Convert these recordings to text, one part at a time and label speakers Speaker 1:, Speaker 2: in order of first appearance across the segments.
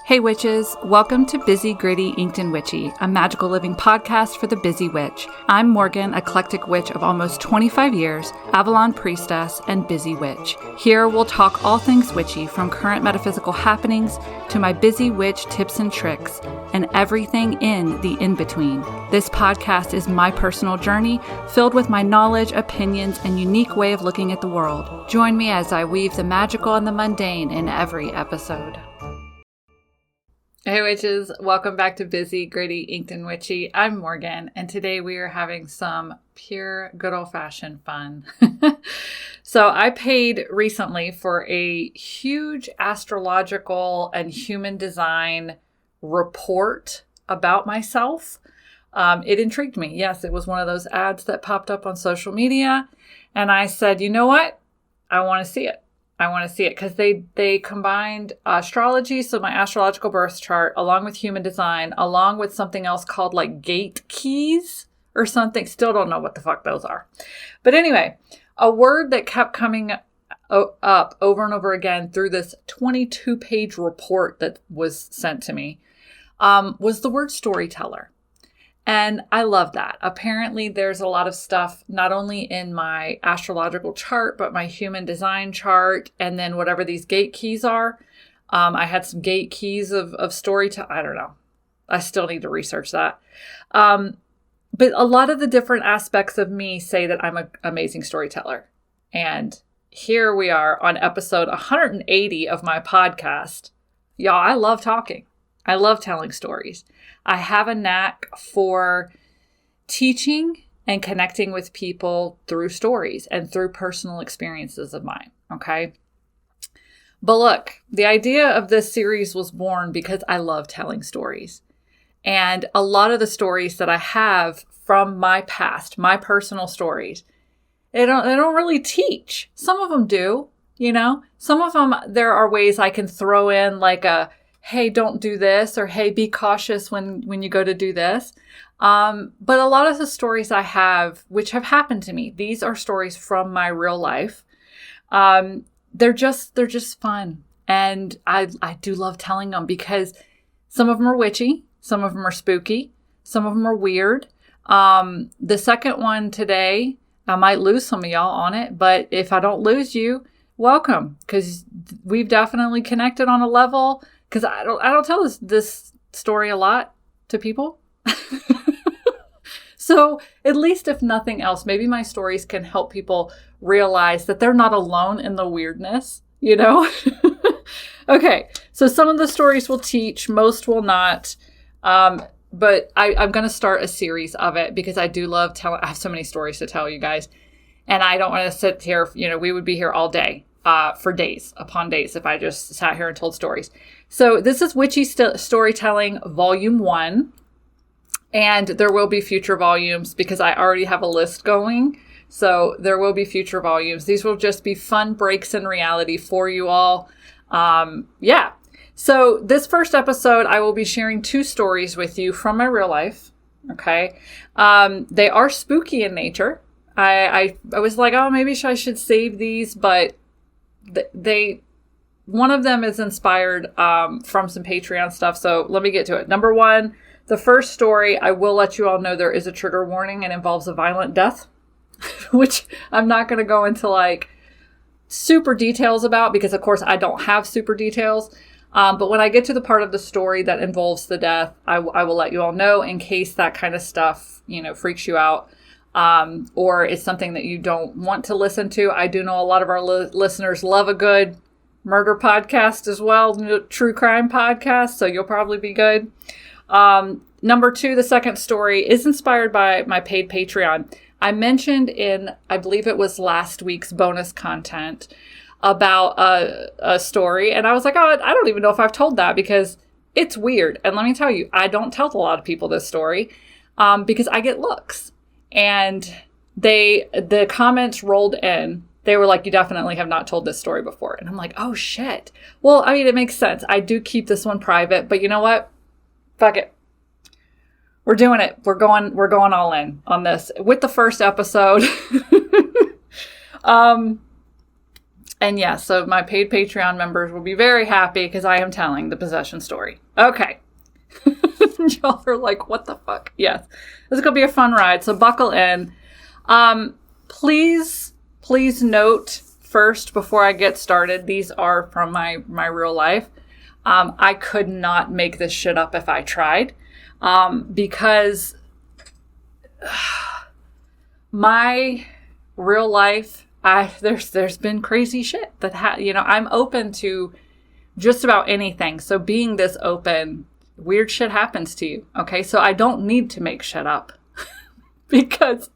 Speaker 1: Hey witches, welcome to Busy, Gritty, Inked and Witchy, a magical living podcast for the busy witch. I'm Morgan, eclectic witch of almost 25 years, Avalon priestess, and busy witch. Here we'll talk all things witchy, from current metaphysical happenings to my busy witch tips and tricks, and everything in the in-between. This podcast is my personal journey, filled with my knowledge, opinions, and unique way of looking at the world. Join me as I weave the magical and the mundane in every episode. Hey witches, welcome back to Busy, Gritty, Inked and Witchy. I'm Morgan, and today we are having some pure good old-fashioned fun. So I paid recently for a huge astrological and human design report about myself. It intrigued me. Yes, it was one of those ads that popped up on social media, and I said, you know what? I want to see it. I want to see it because they combined astrology, so my astrological birth chart, along with human design, along with something else called like gate keys or something. Still don't know what the fuck those are. But anyway, a word that kept coming up over and over again through this 22-page report that was sent to me was the word storyteller. And I love that. Apparently, there's a lot of stuff, not only in my astrological chart, but my human design chart, and then whatever these gate keys are. I had some gate keys of storytelling. I don't know. I still need to research that. But a lot of the different aspects of me say that I'm an amazing storyteller. And here we are on episode 180 of my podcast. Y'all, I love talking. I love telling stories. I have a knack for teaching and connecting with people through stories and through personal experiences of mine, okay? But look, the idea of this series was born because I love telling stories. And a lot of the stories that I have from my past, my personal stories, they don't really teach. Some of them do, you know? Some of them, there are ways I can throw in like a, hey, don't do this, or hey, be cautious when you go to do this. But a lot of the stories I have, which have happened to me, these are stories from my real life. They're just fun. And I do love telling them because some of them are witchy, some of them are spooky, some of them are weird. The second one today, I might lose some of y'all on it, but if I don't lose you, welcome, because we've definitely connected on a level. Because I don't tell this story a lot to people. So at least if nothing else, maybe my stories can help people realize that they're not alone in the weirdness, you know? Okay, so some of the stories will teach, most will not. But I'm going to start a series of it because I do love telling. I have so many stories to tell you guys. And I don't want to sit here, you know, we would be here all day. For days upon days if I just sat here and told stories. So this is Witchy Storytelling Volume 1. And there will be future volumes because I already have a list going. So there will be future volumes. These will just be fun breaks in reality for you all. Yeah. So this first episode, I will be sharing 2 stories with you from my real life. Okay. They are spooky in nature. I was like, oh, maybe I should save these, but one of them is inspired from some Patreon stuff. So let me get to it. Number 1, the first story, I will let you all know there is a trigger warning and involves a violent death, which I'm not going to go into like super details about because of course I don't have super details. But when I get to the part of the story that involves the death, I will let you all know in case that kind of stuff, you know, freaks you out. Or it's something that you don't want to listen to. I do know a lot of our listeners love a good murder podcast as well, true crime podcast, so you'll probably be good. Number 2, the second story is inspired by my paid Patreon. I mentioned in, I believe it was last week's bonus content about a story, and I was like, oh, I don't even know if I've told that because it's weird. And let me tell you, I don't tell a lot of people this story because I get looks. And the comments rolled in. They were like, you definitely have not told this story before. And I'm like, oh shit. Well, I mean, it makes sense. I do keep this one private, but you know what? Fuck it. We're doing it. We're going all in on this with the first episode. And yes, so my paid Patreon members will be very happy because I am telling the possession story. Okay. Y'all are like, what the fuck? Yes. This is going to be a fun ride, so buckle in. Please note first, before I get started, these are from my real life. I could not make this shit up if I tried, because my real life, there's been crazy shit that I'm open to just about anything. So being this open, weird shit happens to you. Okay, so I don't need to make shit up because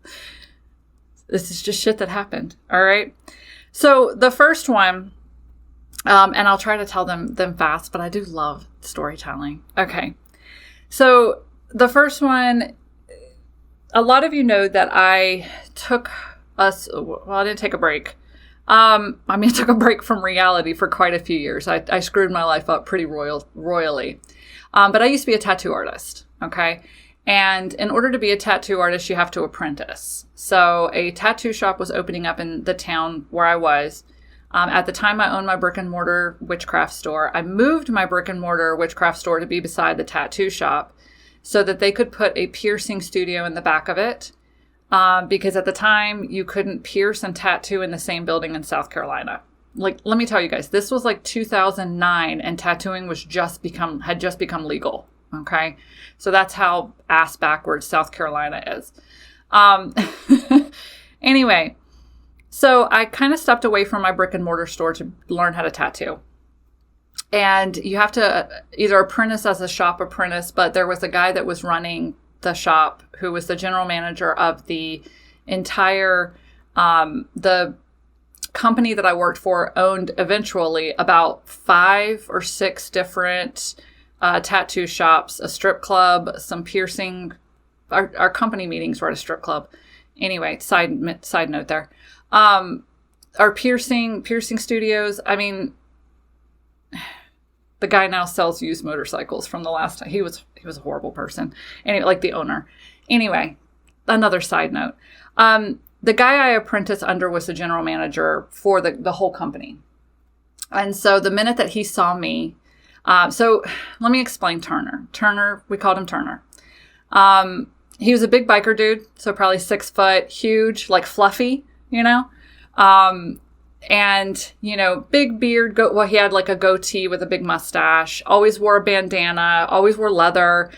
Speaker 1: this is just shit that happened. All right. So the first one, and I'll try to tell them fast, but I do love storytelling. Okay. So the first one, a lot of you know that I didn't take a break. I took a break from reality for quite a few years. I screwed my life up pretty royally. But I used to be a tattoo artist. Okay. And in order to be a tattoo artist, you have to apprentice. So a tattoo shop was opening up in the town where I was. At the time, I owned my brick and mortar witchcraft store. I moved my brick and mortar witchcraft store to be beside the tattoo shop so that they could put a piercing studio in the back of it. Because at the time, you couldn't pierce and tattoo in the same building in South Carolina. Like, let me tell you guys, this was like 2009 and tattooing had just become legal. Okay. So that's how ass backwards South Carolina is. Anyway, so I kind of stepped away from my brick and mortar store to learn how to tattoo. And you have to either apprentice as a shop apprentice, but there was a guy that was running the shop who was the general manager of the entire, the company that I worked for owned eventually about 5 or 6 different tattoo shops, a strip club, some piercing. Our company meetings were at a strip club. Anyway, side note there. Our piercing studios. I mean, the guy now sells used motorcycles from the last time. He was a horrible person. Anyway, like the owner. Anyway, another side note. The guy I apprenticed under was the general manager for the whole company. And so the minute that he saw me, so let me explain Turner. Turner, we called him Turner. He was a big biker dude, so probably 6 foot, huge, like fluffy, and, big beard. He had like a goatee with a big mustache, always wore a bandana, always wore leather,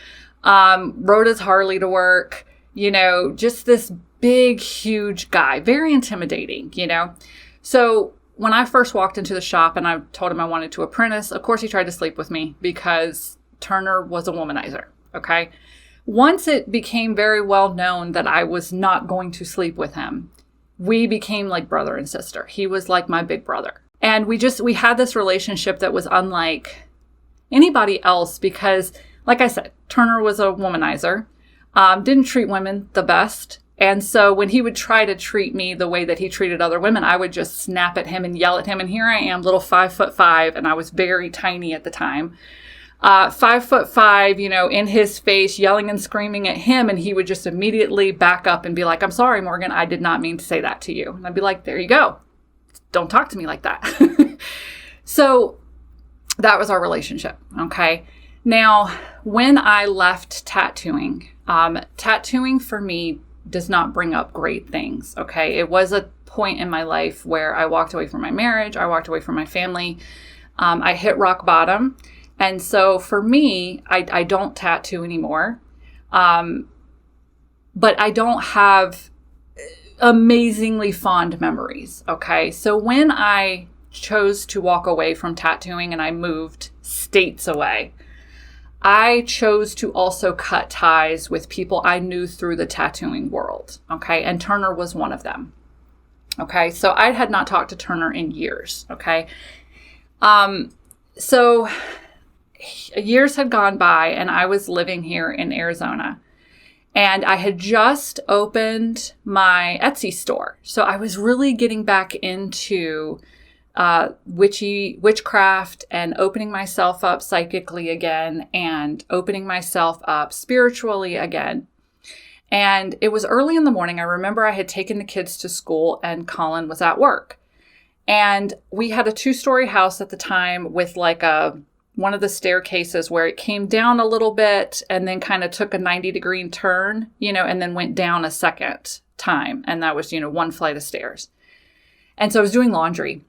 Speaker 1: rode his Harley to work, just this big, huge guy, very intimidating, So when I first walked into the shop and I told him I wanted to apprentice, of course he tried to sleep with me because Turner was a womanizer. Okay. Once it became very well known that I was not going to sleep with him, we became like brother and sister. He was like my big brother. And we had this relationship that was unlike anybody else because, like I said, Turner was a womanizer, didn't treat women the best. And so when he would try to treat me the way that he treated other women, I would just snap at him and yell at him. And here I am, little 5'5", and I was very tiny at the time. 5'5", in his face, yelling and screaming at him. And he would just immediately back up and be like, "I'm sorry, Morgan, I did not mean to say that to you." And I'd be like, "There you go. Don't talk to me like that." So that was our relationship. Okay. Now, when I left tattooing, tattooing for me does not bring up great things. Okay. It was a point in my life where I walked away from my marriage. I walked away from my family. I hit rock bottom. And so for me, I don't tattoo anymore. But I don't have amazingly fond memories. Okay. So when I chose to walk away from tattooing and I moved states away, I chose to also cut ties with people I knew through the tattooing world. Okay. And Turner was one of them. Okay. So I had not talked to Turner in years. Okay. So years had gone by and I was living here in Arizona and I had just opened my Etsy store. So I was really getting back into witchcraft and opening myself up psychically again and opening myself up spiritually again. And it was early in the morning. I remember I had taken the kids to school and Colin was at work. And we had a 2-story house at the time with like one of the staircases where it came down a little bit and then kind of took a 90-degree turn, and then went down a second time. And that was, one flight of stairs. And so I was doing laundry.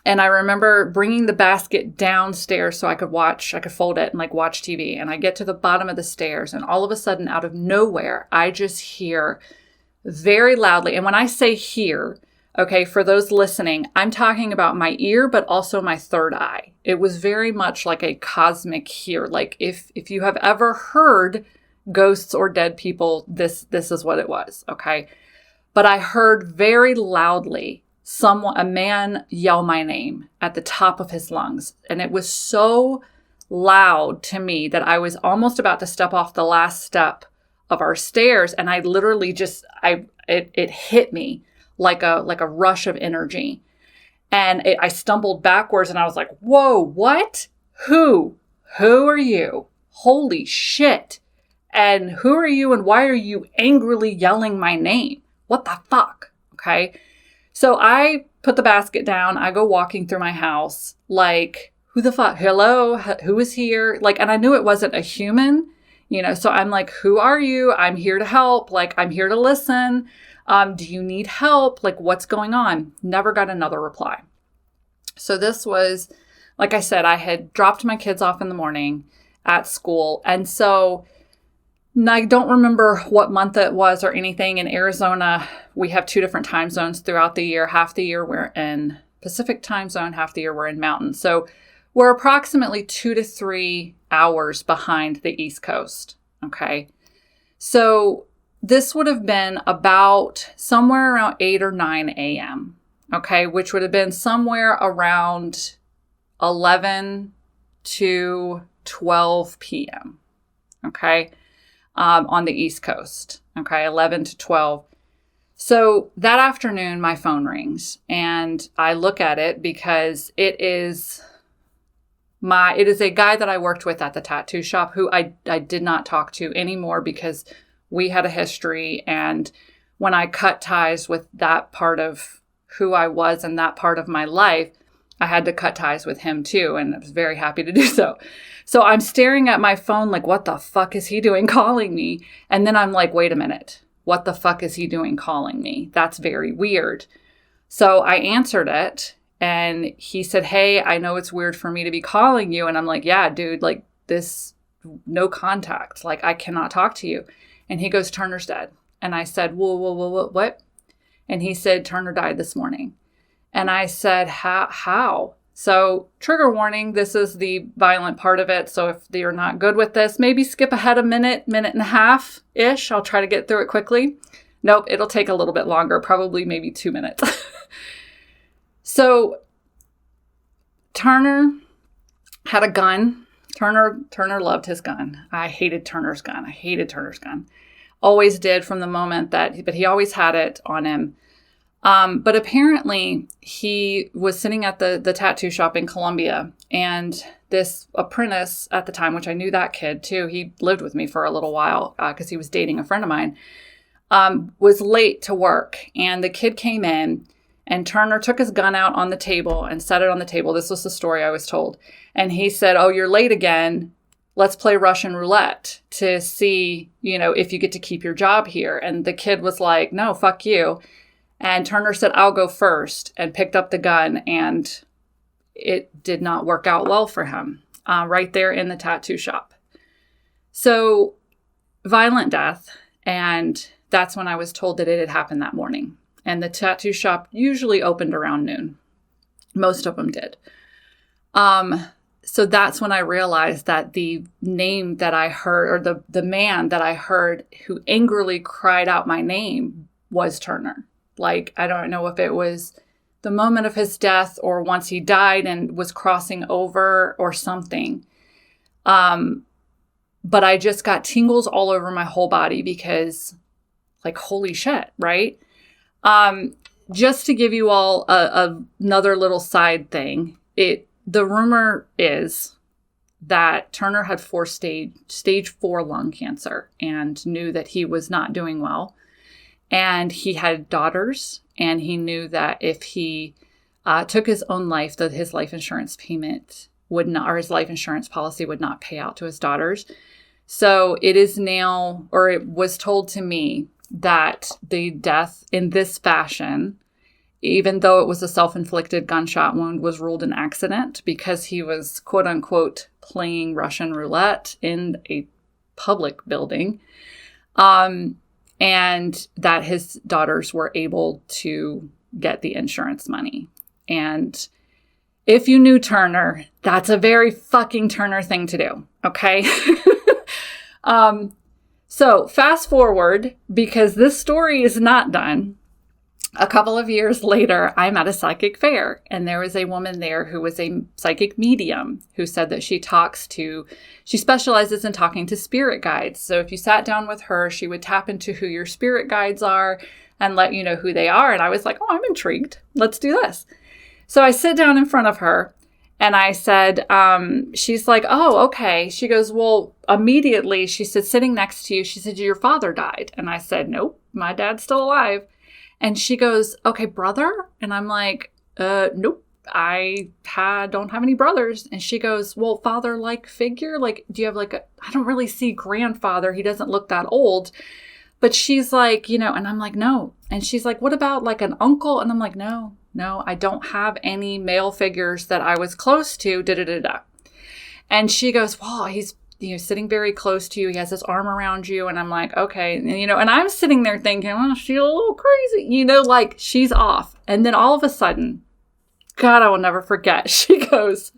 Speaker 1: And I remember bringing the basket downstairs so I could fold it and like watch TV. And I get to the bottom of the stairs and all of a sudden out of nowhere, I just hear very loudly. And when I say hear, okay, for those listening, I'm talking about my ear, but also my third eye. It was very much like a cosmic hear. Like if you have ever heard ghosts or dead people, this is what it was, okay? But I heard very loudly a man yell my name at the top of his lungs. And it was so loud to me that I was almost about to step off the last step of our stairs. And I literally it hit me like a rush of energy. And I stumbled backwards and I was like, whoa, what? Who are you? Holy shit. And who are you? And why are you angrily yelling my name? What the fuck? Okay. So I put the basket down. I go walking through my house like, who the fuck? Hello? Who is here? Like, and I knew it wasn't a human, so I'm like, who are you? I'm here to help. Like, I'm here to listen. Do you need help? Like, what's going on? Never got another reply. So this was, like I said, I had dropped my kids off in the morning at school. And so I don't remember what month it was or anything. In Arizona, we have 2 different time zones throughout the year. Half the year we're in Pacific time zone, half the year we're in Mountain. So we're approximately 2 to 3 hours behind the East Coast. Okay. So this would have been about somewhere around 8 or 9 a.m. Okay. Which would have been somewhere around 11 to 12 p.m. Okay. On the East Coast. Okay. 11 to 12. So that afternoon, my phone rings and I look at it because it is a guy that I worked with at the tattoo shop who I did not talk to anymore because we had a history. And when I cut ties with that part of who I was and that part of my life, I had to cut ties with him too. And I was very happy to do so. So I'm staring at my phone like, what the fuck is he doing calling me? And then I'm like, wait a minute. What the fuck is he doing calling me? That's very weird. So I answered it and he said, hey, I know it's weird for me to be calling you. And I'm like, yeah, dude, like this, no contact. Like I cannot talk to you. And he goes, Turner's dead. And I said, whoa, what? And he said, Turner died this morning. And I said, how? So trigger warning, this is the violent part of it. So if you're not good with this, maybe skip ahead a minute and a half-ish. I'll try to get through it quickly. Nope, it'll take a little bit longer, probably maybe 2 minutes. So Turner had a gun. Turner loved his gun. I hated Turner's gun. Always did from the moment but he always had it on him. But apparently he was sitting at the tattoo shop in Columbia, and this apprentice at the time, which I knew that kid too, he lived with me for a little while because he was dating a friend of mine, was late to work. And the kid came in and Turner took his gun out on the table and set it on the table. This was the story I was told. And he said, oh, you're late again. Let's play Russian roulette to see, if you get to keep your job here. And the kid was like, no, fuck you. And Turner said, I'll go first, and picked up the gun, and it did not work out well for him right there in the tattoo shop. So violent death, and that's when I was told that it had happened that morning. And the tattoo shop usually opened around noon. Most of them did. So that's when I realized that the name that I heard, or the man that I heard who angrily cried out my name was Turner. Like, I don't know if it was the moment of his death or once he died and was crossing over or something. But I just got tingles all over my whole body because, like, holy shit, right? Just to give you all another little side thing, the rumor is that Turner had stage 4 lung cancer and knew that he was not doing well. And he had daughters, and he knew that if he took his own life, that his life insurance payment would not, or his life insurance policy would not pay out to his daughters. So it is now, or it was told to me that the death in this fashion, even though it was a self-inflicted gunshot wound, was ruled an accident because he was, quote unquote, playing Russian roulette in a public building. And that his daughters were able to get the insurance money. And if you knew Turner, that's a very fucking Turner thing to do. Okay. So fast forward, because this story is not done. A couple of years later, I'm at a psychic fair, and there was a woman there who was a psychic medium who said that she specializes in talking to spirit guides. So if you sat down with her, she would tap into who your spirit guides are and let you know who they are. And I was like, oh, I'm intrigued. Let's do this. So I sit down in front of her and I said, she's like, oh, okay. She goes, well, immediately, she said, sitting next to you, she said, your father died. And I said, nope, my dad's still alive. And she goes, okay, brother? And I'm like, nope, I don't have any brothers. And she goes, well, father-like figure? Like, do you have I don't really see grandfather. He doesn't look that old. But she's like, and I'm like, no. And she's like, what about like an uncle? And I'm like, no, I don't have any male figures that I was close to, And she goes, well, he's sitting very close to you. He has his arm around you. And I'm like, okay. And, and I'm sitting there thinking, oh, she's a little crazy, like she's off. And then all of a sudden, God, I will never forget. She goes,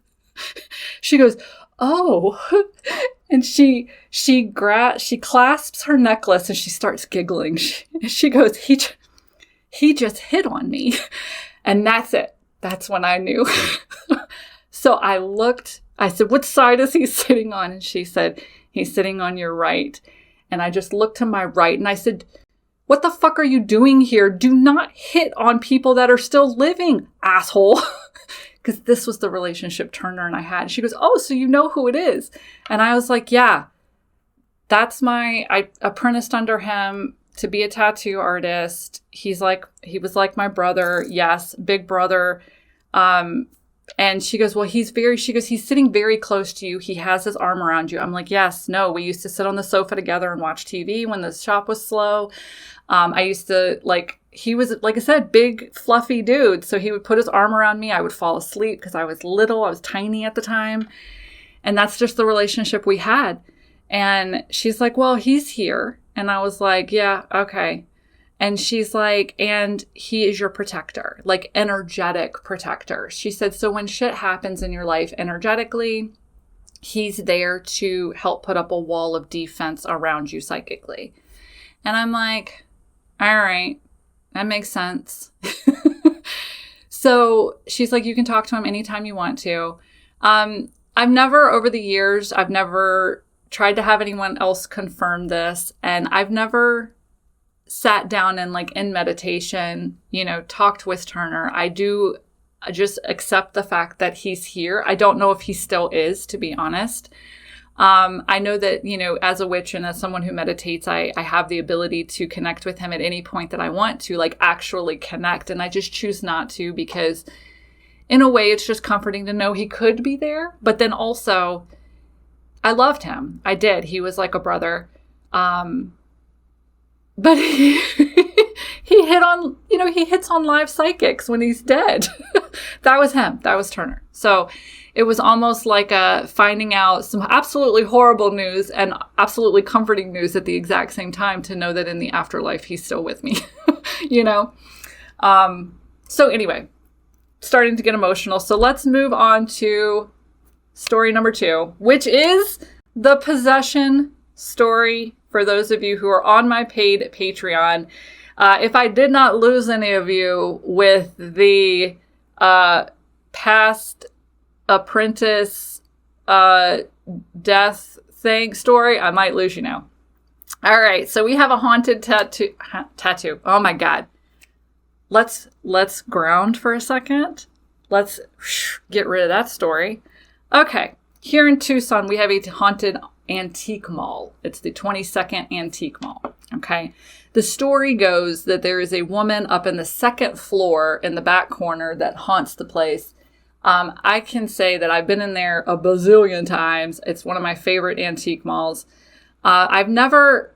Speaker 1: oh, and she clasps her necklace and she starts giggling. She goes, he just hit on me. And that's it. That's when I knew. So I looked, I said, what side is he sitting on? And she said, he's sitting on your right. And I just looked to my right and I said, what the fuck are you doing here? Do not hit on people that are still living, asshole. Because this was the relationship Turner and I had. She goes, oh, so you know who it is. And I was like, yeah, I apprenticed under him to be a tattoo artist. He was like my brother. Yes, big brother. And she goes, well, he's sitting very close to you. He has his arm around you. I'm like, yes, no, we used to sit on the sofa together and watch TV when the shop was slow. I used to he was, like I said, big, fluffy dude. So he would put his arm around me. I would fall asleep because I was little. I was tiny at the time. And that's just the relationship we had. And she's like, well, he's here. And I was like, yeah, okay. And she's like, and he is your protector, like energetic protector. She said, so when shit happens in your life energetically, he's there to help put up a wall of defense around you psychically. And I'm like, all right, that makes sense. So she's like, you can talk to him anytime you want to. Over the years, I've never tried to have anyone else confirm this. And I've never sat down and in meditation, talked with Turner. I do just accept the fact that he's here. I don't know if he still is, to be honest. I know that, as a witch and as someone who meditates, I have the ability to connect with him at any point that I want to, actually connect. And I just choose not to because in a way it's just comforting to know he could be there. But then also I loved him. I did. He was like a brother. But he hits on live psychics when he's dead. That was him. That was Turner. So it was almost like finding out some absolutely horrible news and absolutely comforting news at the exact same time to know that in the afterlife, he's still with me, So anyway, starting to get emotional. So let's move on to story number 2, which is the possession story. For those of you who are on my paid Patreon, if I did not lose any of you with the past apprentice death thing story, I might lose you now. All right, so we have a haunted tattoo. Oh my God. Let's ground for a second. Let's get rid of that story. Okay, here in Tucson, we have a haunted antique mall. It's the 22nd Antique Mall. Okay. The story goes that there is a woman up in the second floor in the back corner that haunts the place. I can say that I've been in there a bazillion times. It's one of my favorite antique malls. I've never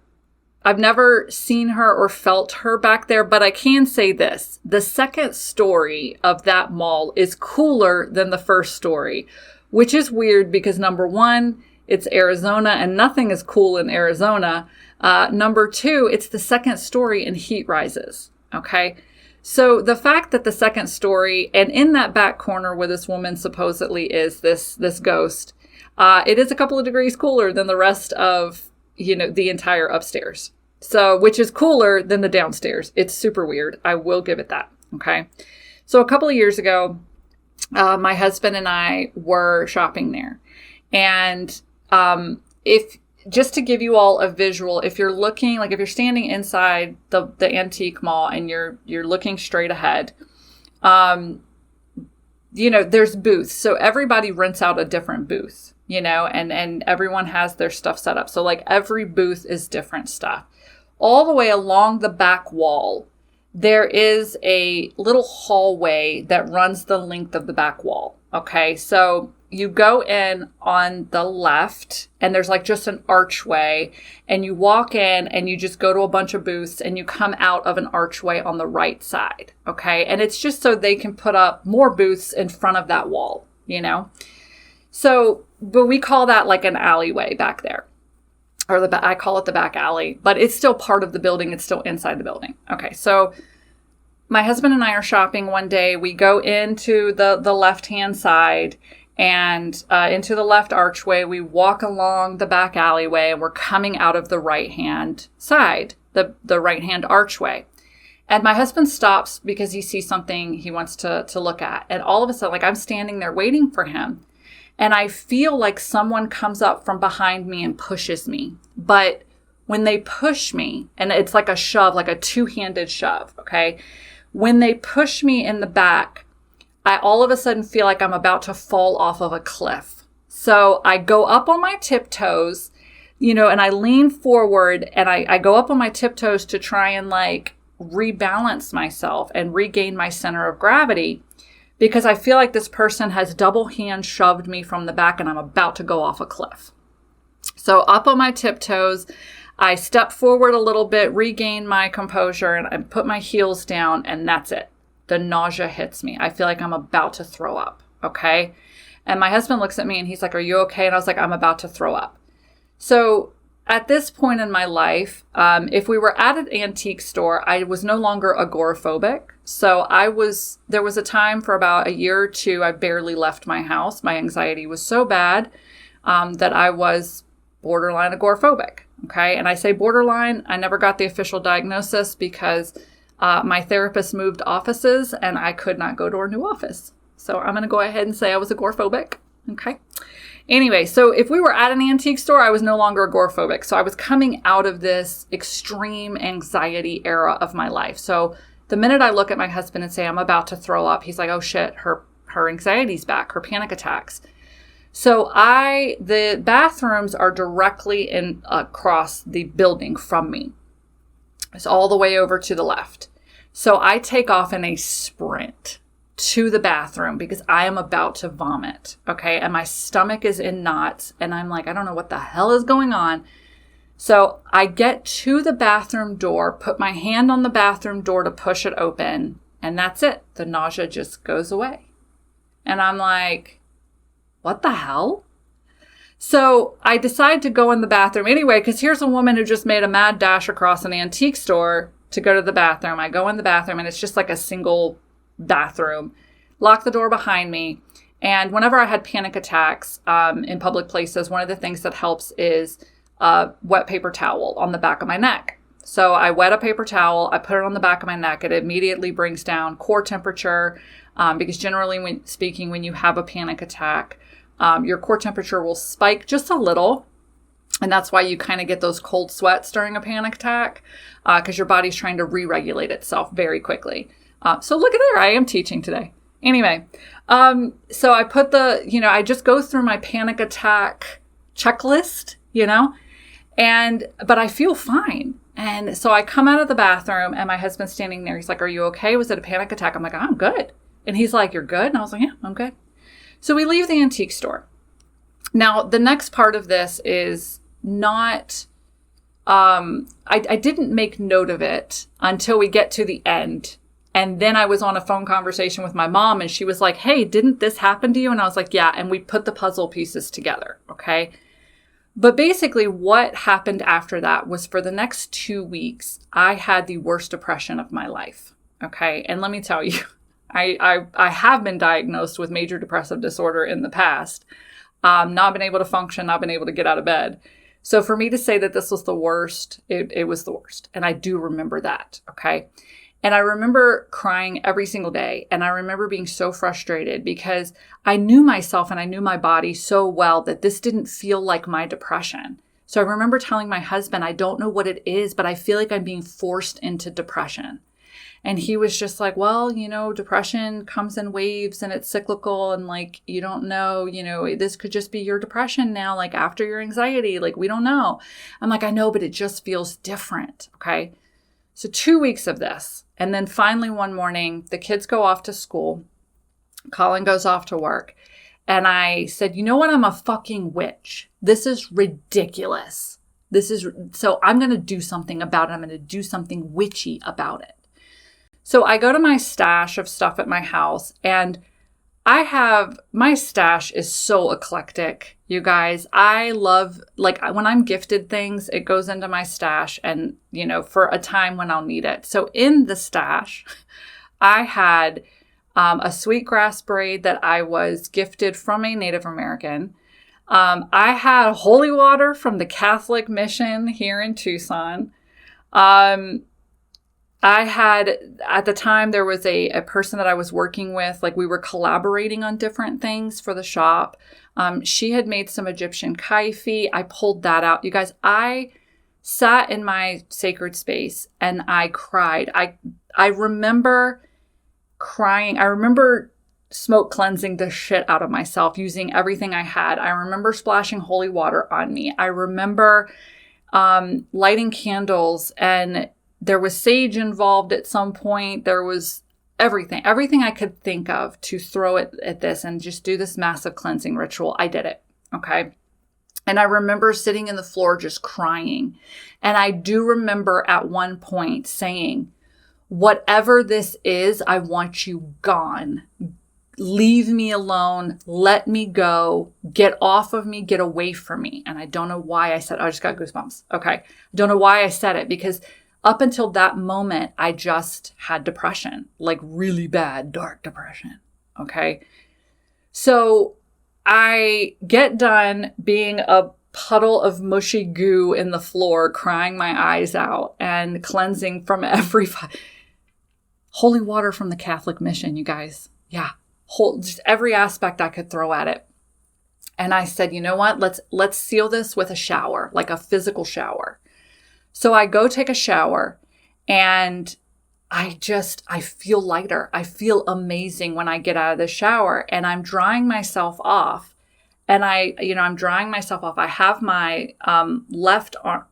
Speaker 1: seen her or felt her back there, but I can say this. The second story of that mall is cooler than the first story, which is weird because number one, it's Arizona and nothing is cool in Arizona. Number two, it's the second story and heat rises. Okay. So the fact that the second story and in that back corner where this woman supposedly is this ghost, it is a couple of degrees cooler than the rest of, the entire upstairs. So, which is cooler than the downstairs. It's super weird. I will give it that. Okay. So a couple of years ago, my husband and I were shopping there. And, just to give you all a visual, if you're looking, like if you're standing inside the antique mall and you're looking straight ahead, there's booths. So everybody rents out a different booth, and everyone has their stuff set up. So like every booth is different stuff. All the way along the back wall, there is a little hallway that runs the length of the back wall. Okay. So you go in on the left and there's like just an archway and you walk in and you just go to a bunch of booths and you come out of an archway on the right side. Okay. And it's just so they can put up more booths in front of that wall, So, but we call that like an alleyway back there. Or I call it the back alley, but it's still part of the building. It's still inside the building. Okay. So my husband and I are shopping one day. We go into the left-hand side and into the left archway. We walk along the back alleyway and we're coming out of the right-hand side, the right-hand archway. And my husband stops because he sees something he wants to look at. And all of a sudden, like I'm standing there waiting for him. And I feel like someone comes up from behind me and pushes me. But when they push me, and it's like a shove, like a two-handed shove, okay? When they push me in the back, I all of a sudden feel like I'm about to fall off of a cliff. So I go up on my tiptoes, and I lean forward and I go up on my tiptoes to try and like rebalance myself and regain my center of gravity. Because I feel like this person has double hand shoved me from the back and I'm about to go off a cliff. So up on my tiptoes, I step forward a little bit, regain my composure, and I put my heels down, and that's it. The nausea hits me. I feel like I'm about to throw up, okay? And my husband looks at me and he's like, "Are you okay?" And I was like, "I'm about to throw up." So at this point in my life, if we were at an antique store, I was no longer agoraphobic. So there was a time for about a year or two, I barely left my house. My anxiety was so bad that I was borderline agoraphobic. Okay. And I say borderline, I never got the official diagnosis because my therapist moved offices and I could not go to a new office. So I'm going to go ahead and say I was agoraphobic. Okay. Anyway, so if we were at an antique store, I was no longer agoraphobic. So I was coming out of this extreme anxiety era of my life. So the minute I look at my husband and say, I'm about to throw up, he's like, "Oh shit, her anxiety's back, her panic attacks." So the bathrooms are directly across the building from me. It's all the way over to the left. So I take off in a sprint to the bathroom because I am about to vomit. Okay. And my stomach is in knots and I'm like, I don't know what the hell is going on. So I get to the bathroom door, put my hand on the bathroom door to push it open, and that's it. The nausea just goes away. And I'm like, what the hell? So I decide to go in the bathroom anyway, because here's a woman who just made a mad dash across an antique store to go to the bathroom. I go in the bathroom and it's just like a single bathroom, lock the door behind me. And whenever I had panic attacks in public places, one of the things that helps is wet paper towel on the back of my neck. So I wet a paper towel, I put it on the back of my neck. It immediately brings down core temperature because generally when you have a panic attack, your core temperature will spike just a little. And that's why you kind of get those cold sweats during a panic attack because your body's trying to re-regulate itself very quickly. So look at there, I am teaching today. Anyway, so I put I just go through my panic attack checklist, but I feel fine. And so I come out of the bathroom and my husband's standing there. He's like, are you okay? Was it a panic attack? I'm like, I'm good. And he's like, you're good? And I was like, yeah, I'm good. So we leave the antique store. Now, the next part of this is not, I didn't make note of it until we get to the end. And then I was on a phone conversation with my mom and she was like, hey, didn't this happen to you? And I was like, yeah. And we put the puzzle pieces together. Okay. But basically what happened after that was for the next 2 weeks, I had the worst depression of my life. Okay. And let me tell you, I have been diagnosed with major depressive disorder in the past. Not been able to function, not been able to get out of bed. So for me to say that this was the worst, it was the worst. And I do remember that. Okay. And I remember crying every single day. And I remember being so frustrated because I knew myself and I knew my body so well that this didn't feel like my depression. So I remember telling my husband, I don't know what it is, but I feel like I'm being forced into depression. And he was just like, well, depression comes in waves and it's cyclical. And like, you don't know, this could just be your depression now, like after your anxiety, like we don't know. I'm like, I know, but it just feels different. Okay. So 2 weeks of this. And then finally one morning, the kids go off to school. Colin goes off to work. And I said, you know what? I'm a fucking witch. This is ridiculous. So I'm going to do something about it. I'm going to do something witchy about it. So I go to my stash of stuff at my house and my stash is so eclectic, you guys. I love, like when I'm gifted things, it goes into my stash and, for a time when I'll need it. So in the stash, I had a sweetgrass braid that I was gifted from a Native American. I had holy water from the Catholic mission here in Tucson. I had, at the time, there was a person that I was working with, like we were collaborating on different things for the shop. She had made some Egyptian kaifi. I pulled that out. You guys, I sat in my sacred space and I cried. I remember crying. I remember smoke cleansing the shit out of myself using everything I had. I remember splashing holy water on me. I remember lighting candles, and there was sage involved at some point. There was everything I could think of to throw at this and just do this massive cleansing ritual. I did it. Okay. And I remember sitting in the floor just crying. And I do remember at one point saying, whatever this is, I want you gone. Leave me alone. Let me go. Get off of me. Get away from me. And I don't know why I said, I just got goosebumps. Okay. I don't know why I said it, because up until that moment, I just had depression, like really bad, dark depression. Okay. So I get done being a puddle of mushy goo in the floor, crying my eyes out and cleansing from holy water from the Catholic mission, you guys. Yeah. Just every aspect I could throw at it. And I said, you know what? Let's seal this with a shower, like a physical shower. So I go take a shower and I feel lighter. I feel amazing when I get out of the shower, and I'm drying myself off. And I'm drying myself off. I have my left arm.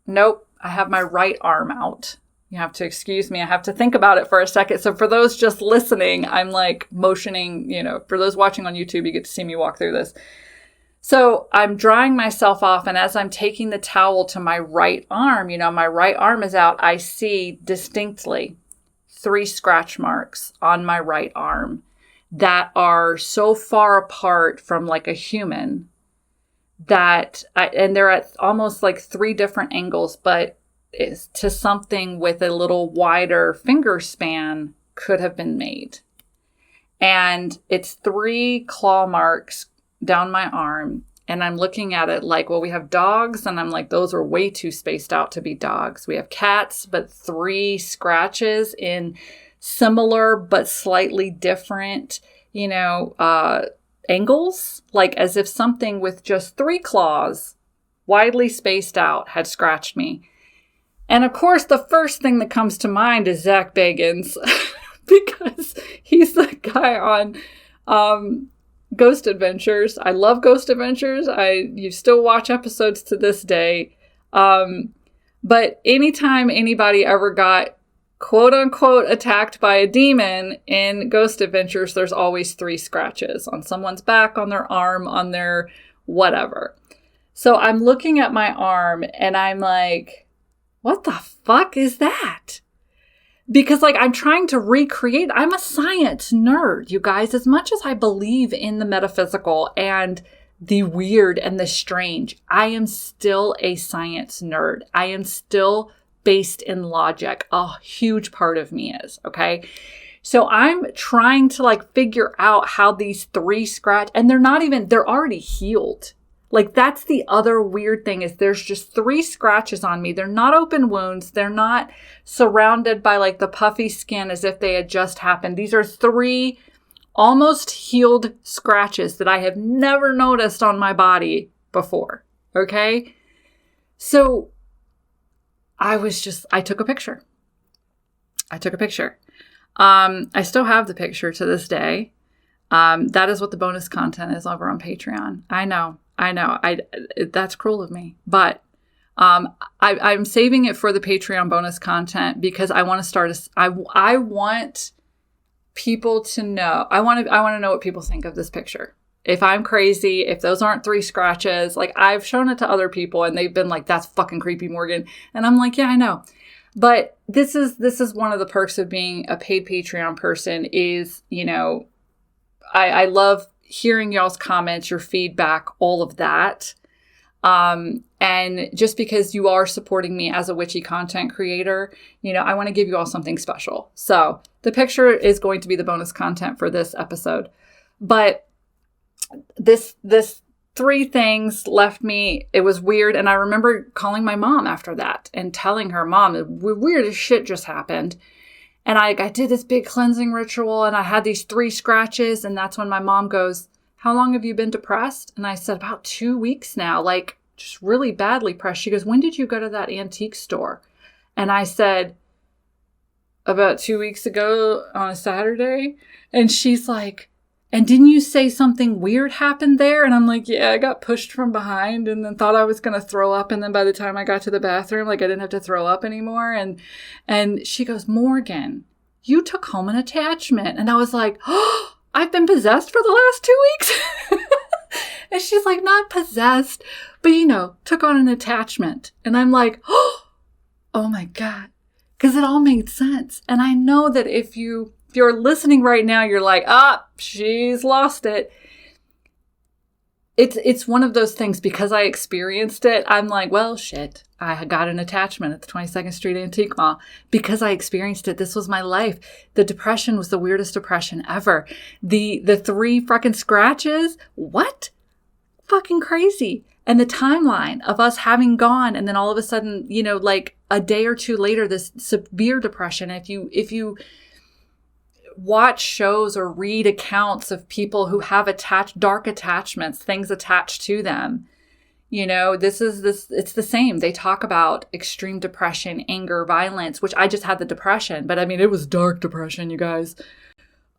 Speaker 1: Nope. I have my right arm out. You have to excuse me. I have to think about it for a second. So for those just listening, I'm like motioning, for those watching on YouTube, you get to see me walk through this. So I'm drying myself off, and as I'm taking the towel to my right arm, my right arm is out, I see distinctly 3 scratch marks on my right arm that are so far apart from like a human and they're at almost like 3 different angles, but it's to something with a little wider finger span could have been made. And it's 3 claw marks down my arm, and I'm looking at it like, well, we have dogs, and I'm like, those are way too spaced out to be dogs. We have cats, but 3 scratches in similar but slightly different, angles, like as if something with just 3 claws, widely spaced out, had scratched me. And of course, the first thing that comes to mind is Zach Bagans, because he's the guy on Ghost Adventures. I love Ghost Adventures. You still watch episodes to this day. But anytime anybody ever got quote unquote attacked by a demon in Ghost Adventures, there's always 3 scratches on someone's back, on their arm, on their whatever. So I'm looking at my arm and I'm like, what the fuck is that? Because like I'm trying to recreate, I'm a science nerd, you guys. As much as I believe in the metaphysical and the weird and the strange, I am still a science nerd. I am still based in logic. A huge part of me is, okay? So I'm trying to like figure out how these 3 scratch, and they're already healed. Like that's the other weird thing is there's just 3 scratches on me. They're not open wounds. They're not surrounded by like the puffy skin as if they had just happened. These are 3 almost healed scratches that I have never noticed on my body before. Okay. So I took a picture. I still have the picture to this day. That is what the bonus content is over on Patreon. I know. That's cruel of me, but I'm saving it for the Patreon bonus content because I want to start. I want people to know. I want to know what people think of this picture. If I'm crazy, if those aren't 3 scratches, like I've shown it to other people and they've been like, "That's fucking creepy, Morgan," and I'm like, "Yeah, I know." But this is one of the perks of being a paid Patreon person is, you know, I love hearing y'all's comments, your feedback, all of that. And just because you are supporting me as a witchy content creator, you know, I want to give you all something special. So the picture is going to be the bonus content for this episode. But this 3 things left me, it was weird. And I remember calling my mom after that and telling her, "Mom, the weirdest shit just happened." And I did this big cleansing ritual and I had these 3 scratches. And that's when my mom goes, "How long have you been depressed?" And I said, "About 2 weeks now, like just really badly depressed." She goes, "When did you go to that antique store?" And I said, "About 2 weeks ago on a Saturday." And she's like, "And didn't you say something weird happened there?" And I'm like, "Yeah, I got pushed from behind and then thought I was going to throw up. And then by the time I got to the bathroom, like I didn't have to throw up anymore." And she goes, "Morgan, you took home an attachment." And I was like, "Oh, I've been possessed for the last 2 weeks." And she's like, "Not possessed, but you know, took on an attachment." And I'm like, oh my God. Because it all made sense. And I know that if you're listening right now, you're like, she's lost it. It's one of those things because I experienced it. I'm like, well, shit, I got an attachment at the 22nd Street Antique Mall because I experienced it. This was my life. The depression was the weirdest depression ever. The 3 fucking scratches. What? Fucking crazy. And the timeline of us having gone and then all of a sudden, you know, like a day or 2 later, this severe depression. If you watch shows or read accounts of people who have dark attachments, things attached to them, you know, it's the same. They talk about extreme depression, anger, violence, which I just had the depression, but I mean, it was dark depression, you guys.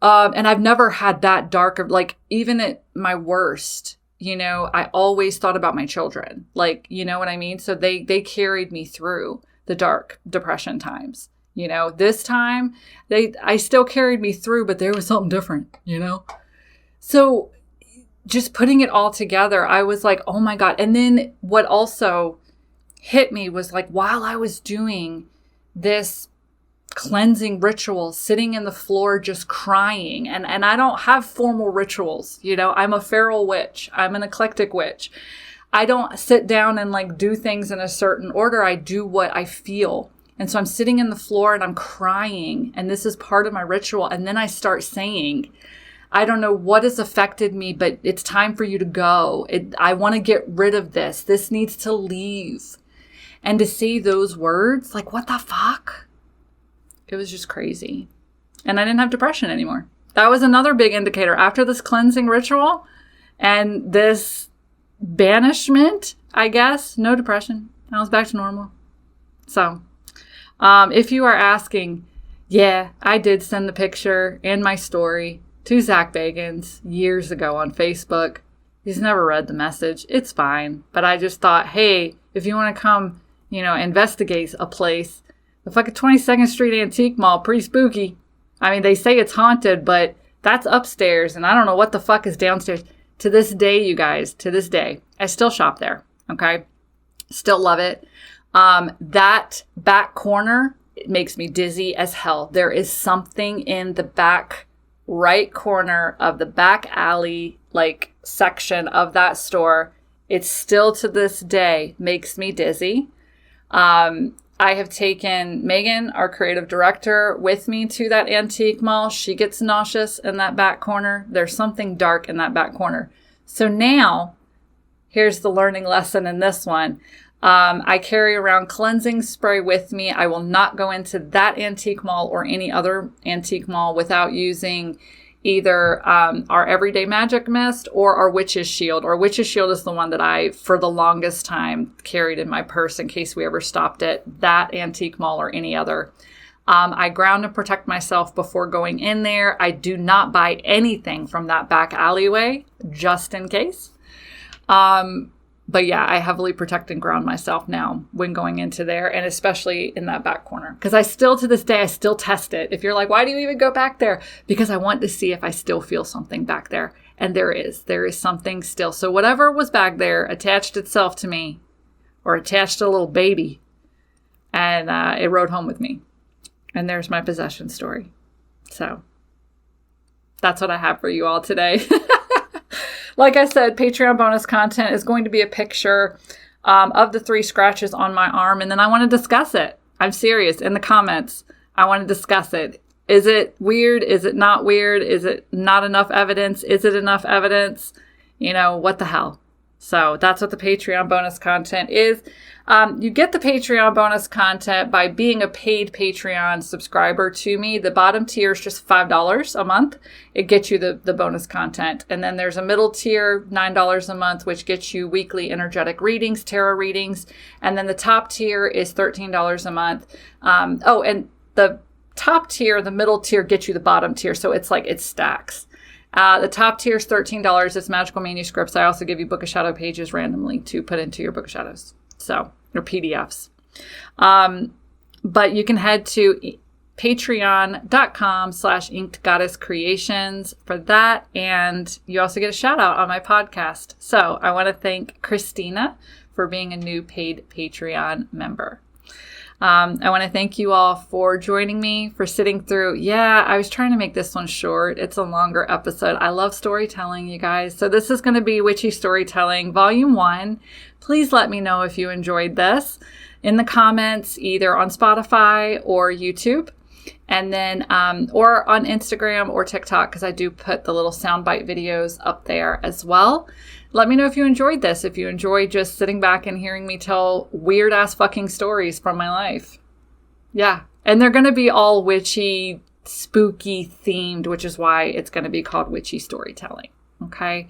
Speaker 1: And I've never had that dark of like, even at my worst, you know, I always thought about my children, like, you know what I mean? So they carried me through the dark depression times. You know, this time I still carried me through, but there was something different, you know? So just putting it all together, I was like, oh my God. And then what also hit me was like, while I was doing this cleansing ritual, sitting in the floor, just crying. And I don't have formal rituals. You know, I'm a feral witch. I'm an eclectic witch. I don't sit down and like do things in a certain order. I do what I feel. And so I'm sitting in the floor and I'm crying, and this is part of my ritual. And then I start saying, I don't know what has affected me, but it's time for you to go. I want to get rid of this. This needs to leave. And to say those words, like, what the fuck? It was just crazy. And I didn't have depression anymore. That was another big indicator. After this cleansing ritual and this banishment, I guess, no depression. I was back to normal. So, if you are asking, yeah, I did send the picture and my story to Zach Bagans years ago on Facebook. He's never read the message. It's fine. But I just thought, hey, if you want to come investigates a place. The fucking 22nd Street Antique Mall, pretty spooky. I mean, they say it's haunted, but that's upstairs, and I don't know what the fuck is downstairs. To this day, you guys, to this day, I still shop there, okay? Still love it. That back corner, it makes me dizzy as hell. There is something in the back right corner of the back alley, section of that store. It still to this day makes me dizzy. I have taken Megan, our creative director, with me to that antique mall. She gets nauseous in that back corner. There's something dark in that back corner. So now, here's the learning lesson in this one. I carry around cleansing spray with me. I will not go into that antique mall or any other antique mall without using either our everyday magic mist or our witch's shield. Our witch's shield is the one that I, for the longest time, carried in my purse in case we ever stopped at that antique mall or any other. I ground and protect myself before going in there. I do not buy anything from that back alleyway, just in case. But yeah, I heavily protect and ground myself now when going into there, and especially in that back corner. Because to this day, I still test it. If you're like, why do you even go back there? Because I want to see if I still feel something back there. And there is something still. So whatever was back there attached itself to me, or attached a little baby, and it rode home with me. And there's my possession story. So that's what I have for you all today. Like I said, Patreon bonus content is going to be a picture of the 3 scratches on my arm. And then I want to discuss it. I'm serious. In the comments, I want to discuss it. Is it weird? Is it not weird? Is it not enough evidence? Is it enough evidence? What the hell? So that's what the Patreon bonus content is. You get the Patreon bonus content by being a paid Patreon subscriber to me. The bottom tier is just $5 a month. It gets you the bonus content. And then there's a middle tier, $9 a month, which gets you weekly energetic readings, tarot readings. And then the top tier is $13 a month. And the top tier, the middle tier gets you the bottom tier. So it's it stacks. The top tier is $13. It's magical manuscripts. I also give you Book of Shadow pages randomly to put into your Book of Shadows. So, or PDFs. But you can head to patreon.com/inkedgoddesscreations for that. And you also get a shout out on my podcast. So I want to thank Christina for being a new paid Patreon member. I want to thank you all for joining me, for sitting through. Yeah, I was trying to make this one short. It's a longer episode. I love storytelling, you guys. So this is going to be Witchy Storytelling Volume 1. Please let me know if you enjoyed this in the comments, either on Spotify or YouTube. And then, or on Instagram or TikTok, because I do put the little soundbite videos up there as well. Let me know if you enjoyed this, if you enjoy just sitting back and hearing me tell weird ass fucking stories from my life. Yeah. And they're going to be all witchy, spooky themed, which is why it's going to be called Witchy Storytelling. Okay.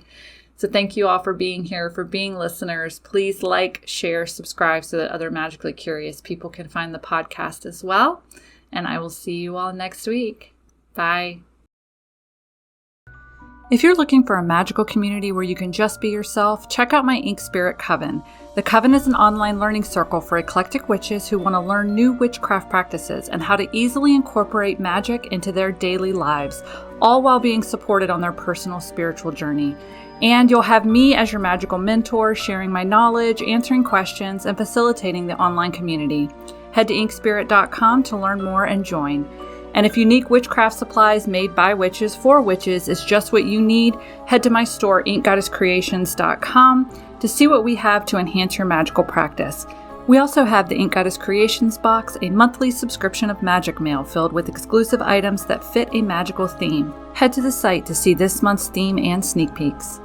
Speaker 1: So thank you all for being here, for being listeners. Please like, share, subscribe so that other magically curious people can find the podcast as well. And I will see you all next week. Bye. If you're looking for a magical community where you can just be yourself, check out my Ink Spirit Coven. The Coven is an online learning circle for eclectic witches who want to learn new witchcraft practices and how to easily incorporate magic into their daily lives, all while being supported on their personal spiritual journey. And you'll have me as your magical mentor, sharing my knowledge, answering questions, and facilitating the online community. Head to inkspirit.com to learn more and join. And if unique witchcraft supplies made by witches for witches is just what you need, head to my store, inkgoddesscreations.com, to see what we have to enhance your magical practice. We also have the Ink Goddess Creations box, a monthly subscription of magic mail filled with exclusive items that fit a magical theme. Head to the site to see this month's theme and sneak peeks.